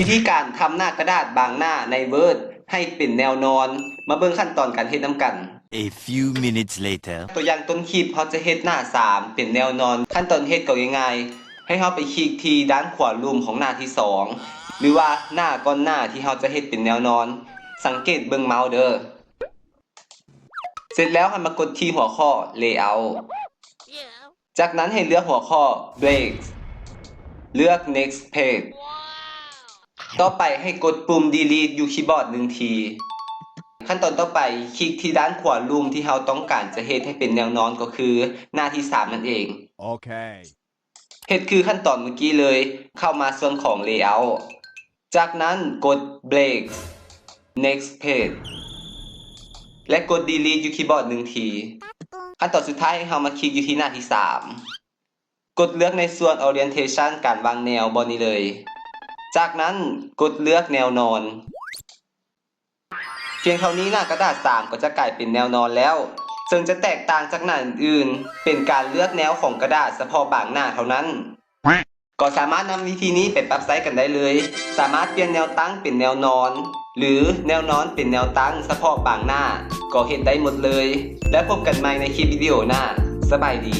วิธีการทำหน้ากระดาษบางหน้าใน Word ให้เป็นแนวนอนมาเบิ่งขั้นตอนการเฮ็ดนำกัน A few minutes later ตัวอย่างต้นคลิปเขาจะเฮ็ดหน้า3เป็นแนวนอนขั้นตอนเฮ็ดก็ง่ายๆให้เราไปคลิกที่ด้านขวามุมของหน้าที่2หรือว่าหน้าก่อนหน้าที่เราจะเฮ็ดเป็นแนวนอนสังเกตเบิ่งเมาส์เด้อเสร็จแล้วให้มากดที่หัวข้อ Layout จากนั้นให้เลือกหัวข้อ Breaks เลือก Next Page ต่อไปให้กดปุ่ม Delete อยู่คีย์บอร์ด1ทีขั้นตอนต่อไปคลิกที่ด้านขวามุมที่เราต้องการจะเฮ็ดให้เป็นแนวนอนก็คือหน้าที่3นั่นเอง Okay เฮ็ดคือขั้นตอนเมื่อกี้เลยเข้ามาส่วนของ Layout จากนั้นกด Breaks Next Page และกด Delete อยู่คีย์บอร์ด1ทีขั้นตอนสุดท้ายให้เรามาคลิกอยู่ที่หน้าที่3กดเลือกในส่วน Orientation การวางแนวบนนี้เลยจากนั้นกดเลือกแนวนอนเพียงเท่านี้หน้ากระดาษ3ก็จะกลายเป็นแนวนอนแล้วซึ่งจะแตกต่างจากหน้าอื่นๆเป็นการเลือกแนวของกระดาษเฉพาะบางหน้าเท่านั้นก็สามารถนำวิธีนี้ไปปรับใช้กันได้เลยสามารถเปลี่ยนแนวตั้งเป็นแนวนอนหรือแนวนอนเป็นแนวตั้งเฉพาะบางหน้าก็เฮ็ดได้หมดเลยและพบกันใหม่ในคลิปวิดีโอหน้าสบายดี